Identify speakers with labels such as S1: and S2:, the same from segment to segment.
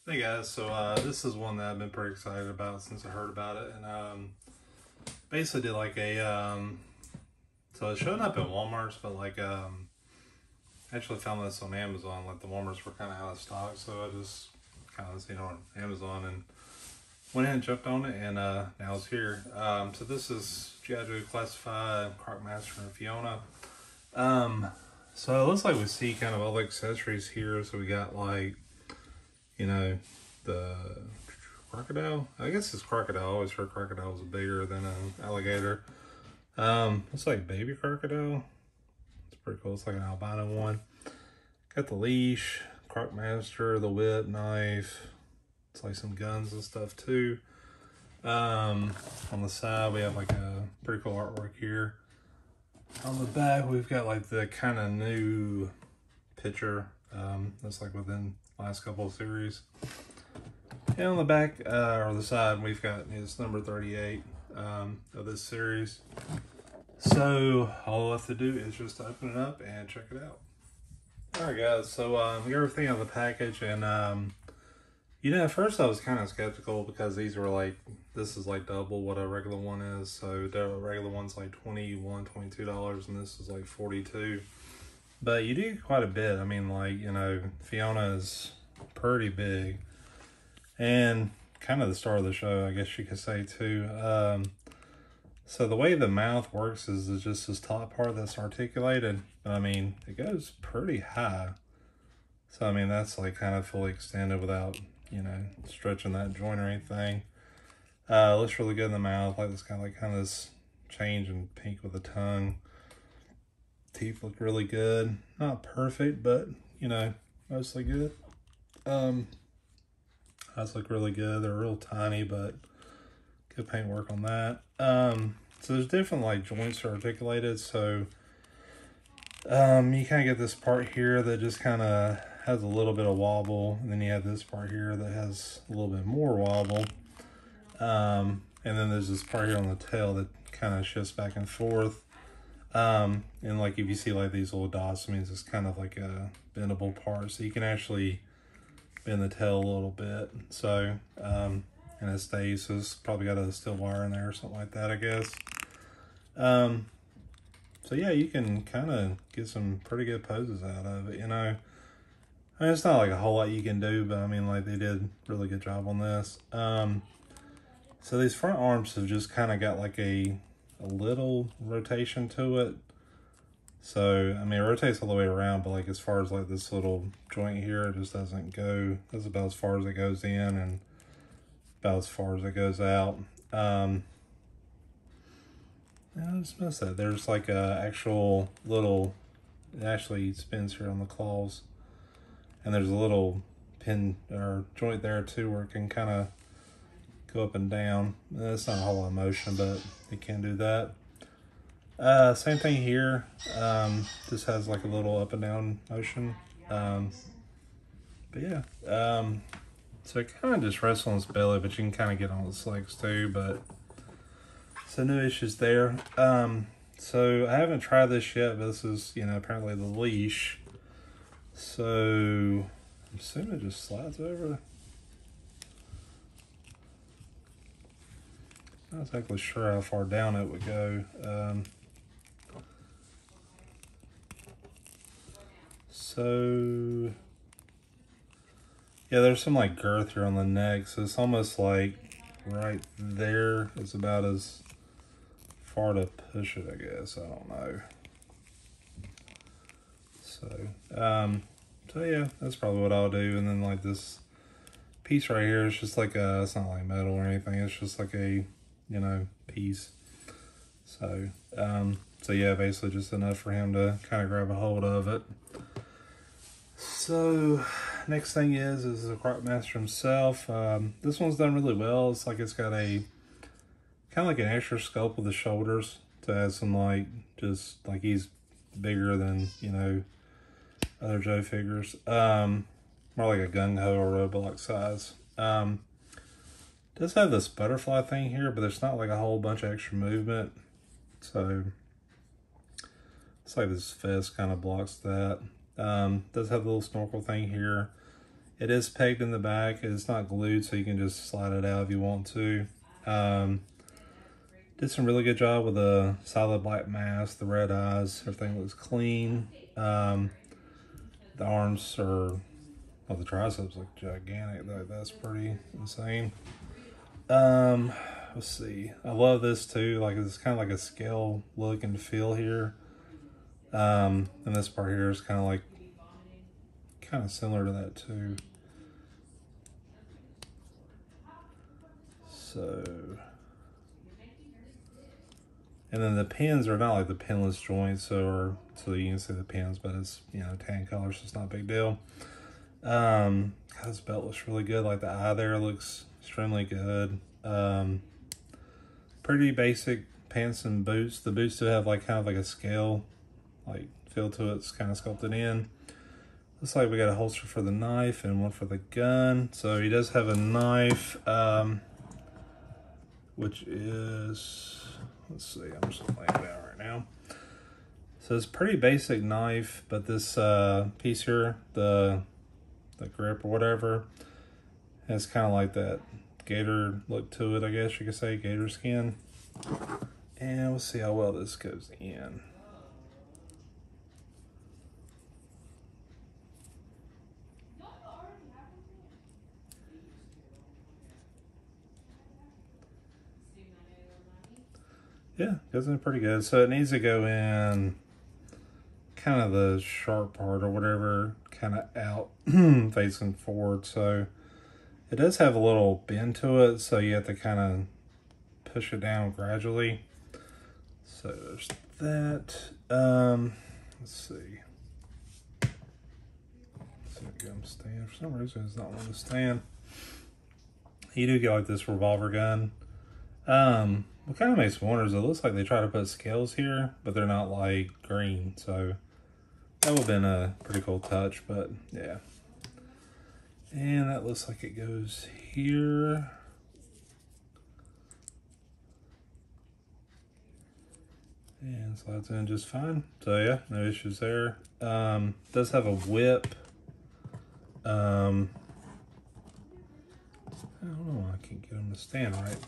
S1: Hey guys, so this is one that I've been pretty excited about since I heard about it, and basically did like a so it's showing up at Walmart's, but like actually found this on Amazon. Like the Walmart's were kind of out of stock, so I just kind of seen it on Amazon and went ahead and jumped on it, and now it's here. So this is G.I. Joe Classified, Croc Master, and Fiona. So it looks like we see kind of all the accessories here. So we got like, you know, the crocodile. I guess it's crocodile. I always heard crocodiles are bigger than an alligator. It's like baby crocodile. It's pretty cool. It's like an albino one. Got the leash, Croc Master, the whip, knife. It's like some guns and stuff too. On the side we have like a pretty cool artwork here. On the back we've got like the kind of new picture that's like within last couple of series. And on the back or the side we've got is number 38 of this series. So all we'll have to do is just open it up and check it out. Alright guys, so we got everything out of the package, and you know, at first I was kind of skeptical because these were like, this is like double what a regular one is. So the regular one's like $21, $22, and this is like $42. But you do quite a bit. I mean, like, you know, Fiona is pretty big, and kind of the star of the show, I guess you could say too. So the way the mouth works is just this top part that's articulated. I mean, it goes pretty high. So I mean, that's like kind of fully extended without, you know, stretching that joint or anything. Looks really good in the mouth. Like this kind of this change in pink with the tongue. Teeth look really good. Not perfect, but you know, mostly good. Eyes look really good. They're real tiny, but good paint work on that. So there's different like joints are articulated. So you kind of get this part here that just kind of has a little bit of wobble, and then you have this part here that has a little bit more wobble, and then there's this part here on the tail that kind of shifts back and forth, and like if you see like these little dots, it means it's kind of like a bendable part, so you can actually bend the tail a little bit. So and it stays, so it's probably got a steel wire in there or something like that, I guess. So yeah, you can kind of get some pretty good poses out of it, you know. I mean, it's not like a whole lot you can do, but I mean, like, they did a really good job on this. So these front arms have just kind of got like a little rotation to it. So, I mean, it rotates all the way around, but like as far as like this little joint here, it just doesn't go. That's about as far as it goes in and about as far as it goes out. I just missed that. There's like a actual little, it actually spins here on the claws. And there's a little pin or joint there too where it can kind of go up and down. It's not a whole lot of motion, but it can do that. Same thing here. This has like a little up and down motion. But yeah. So it kind of just rests on its belly, but you can kind of get on its legs too. But so no issues there. So I haven't tried this yet, but this is, you know, apparently the leash. So I'm assuming it just slides over. Not exactly sure how far down it would go. So yeah, there's some like girth here on the neck, so it's almost like right there is about as far to push it, I guess. I don't know. So yeah, that's probably what I'll do. And then like this piece right here, it's just like a, it's not like metal or anything, it's just like a, you know, piece. So so yeah, basically just enough for him to kind of grab a hold of it. So next thing is the Croc Master himself. This one's done really well. It's like it's got a kind of like an extra sculpt with the shoulders to add some like, just like he's bigger than, you know, other Joe figures. More like a gung-ho or Roblox size. Does have this butterfly thing here, but there's not like a whole bunch of extra movement. So it's like this fist kind of blocks that. Does have the little snorkel thing here. It is pegged in the back. It's not glued, so you can just slide it out if you want to. Did some really good job with the solid black mask, the red eyes, everything looks clean. The arms are, well, the triceps look gigantic. That's pretty insane. Let's see. I love this too. Like, it's kind of like a scale look and feel here. And this part here is kind of similar to that too. So, and then the pins are not like the pinless joints, so you can see the pins, but it's, you know, tan color, so it's not a big deal. God, this belt looks really good. Like, the eye there looks extremely good. Pretty basic pants and boots. The boots do have like kind of like a scale like feel to it. It's kind of sculpted in. Looks like we got a holster for the knife and one for the gun. So he does have a knife, which is, let's see, I'm just laying it out right now. So it's a pretty basic knife, but this piece here, the grip or whatever, has kind of like that gator look to it, I guess you could say, gator skin. And we'll see how well this goes in. Yeah, goes in pretty good. So it needs to go in kind of the sharp part or whatever, kind of out facing forward. So it does have a little bend to it, so you have to kind of push it down gradually. So there's that. Let's see. Let's see if I get him to stand. For some reason, it's not wanting to stand. You do get like this revolver gun. What kind of makes me wonder is it looks like they try to put scales here, but they're not like green. So that would have been a pretty cool touch, but yeah. And that looks like it goes here. And slides in just fine. So yeah, no issues there. Does have a whip. I don't know, I can't get him to stand right.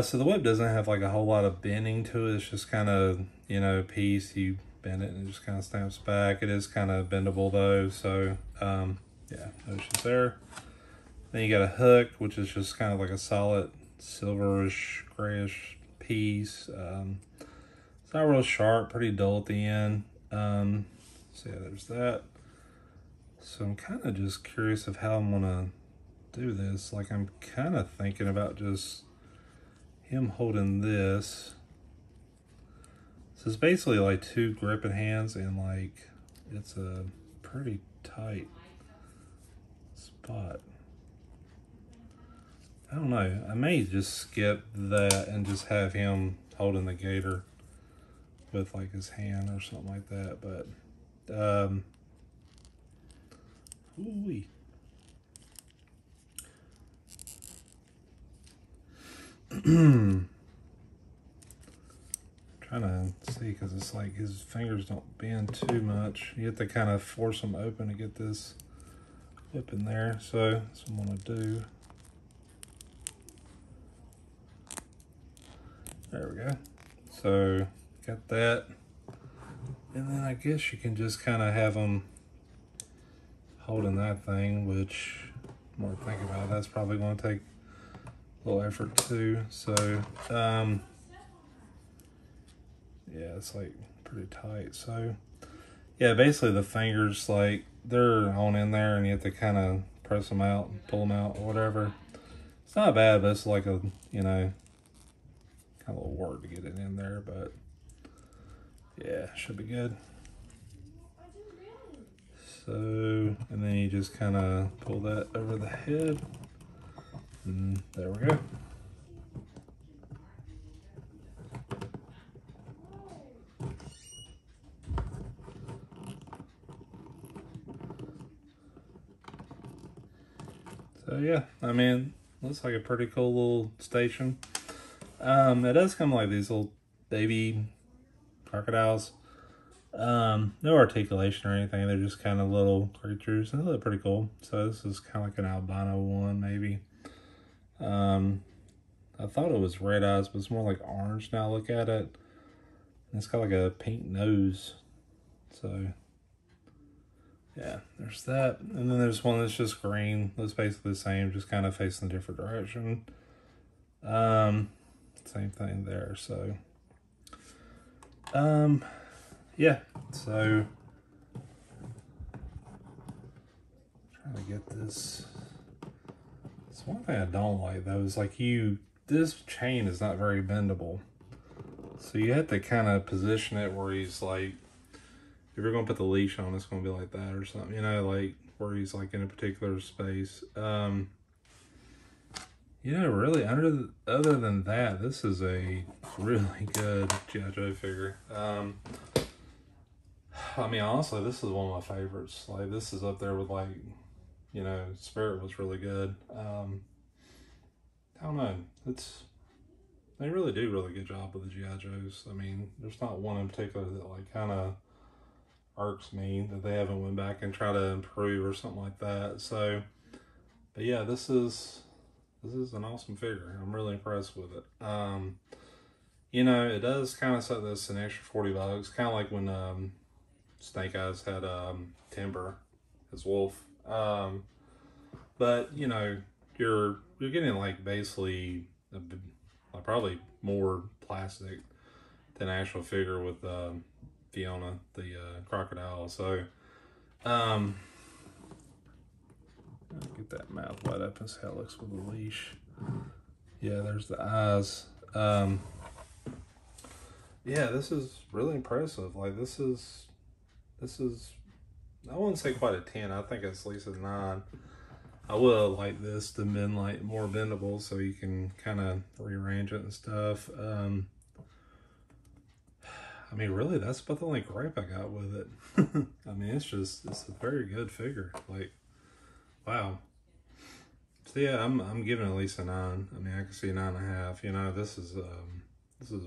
S1: So the whip doesn't have like a whole lot of bending to it. It's just kind of, you know, piece, you bend it and it just kind of snaps back. It is kind of bendable though, so yeah, no issues there. Then you got a hook, which is just kind of like a solid silverish, grayish piece. It's not real sharp, pretty dull at the end. So yeah, there's that. So I'm kind of just curious of how I'm gonna do this. Like, I'm kind of thinking about just him holding this. So it's basically like two gripping hands, and like it's a pretty tight spot. I don't know. I may just skip that and just have him holding the gator with like his hand or something like that. But ooh-wee. Trying to see, because it's like his fingers don't bend too much. You have to kind of force them open to get this whip in there. So that's what I'm going to do. There we go. So got that. And then I guess you can just kind of have them holding that thing, which, the more I think about it, that's probably going to take a little effort too. So yeah, it's like pretty tight. So yeah, basically the fingers, like, they're on in there and you have to kind of press them out, pull them out or whatever. It's not bad, but it's like a, you know, kind of a little work to get it in there, but yeah, should be good. So, and then you just kind of pull that over the head, and there we go. So yeah, I mean, looks like a pretty cool little station. It does come like these little baby crocodiles. No articulation or anything. They're just kind of little creatures, and they look pretty cool. So this is kind of like an albino one, maybe. I thought it was red eyes, but it's more like orange now. Look at it. And it's got like a pink nose. So yeah, there's that. And then there's one that's just green. That's basically the same, just kind of facing a different direction. Same thing there. So yeah, so trying to get this. It's one thing I don't like though is like this chain is not very bendable. So you have to kind of position it where he's like, if you're going to put the leash on, it's going to be like that or something, you know, like where he's like in a particular space. You know, really, other than that, this is a really good G.I. Joe figure. I mean, honestly, this is one of my favorites. Like, this is up there with, like, you know, Spirit was really good. I don't know. They really do a really good job with the G.I. Joes. I mean, there's not one in particular that, like, kind of irks me that they haven't went back and tried to improve or something like that. So, but yeah, this is an awesome figure. I'm really impressed with it. You know, it does kind of set this an extra $40, kind of like when Snake Eyes had Timber, his wolf. But you know, you're getting like basically like probably more plastic than actual figure with Fiona, the crocodile. So get that mouth wide up and see how it looks with the leash. Yeah, there's the eyes. Yeah, this is really impressive. Like this is I wouldn't say quite a 10. I think it's at least a 9. I would like this to been like more bendable so you can kind of rearrange it and stuff. I mean, really, that's about the only gripe I got with it. I mean, it's a very good figure. Like, wow. So yeah, I'm giving it at least a 9. I mean, I can see 9.5. You know, this is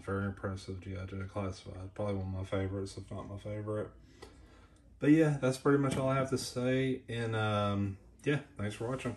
S1: very impressive G.I. Joe Classified. Probably one of my favorites, if not my favorite. But yeah, that's pretty much all I have to say. And yeah, thanks for watching.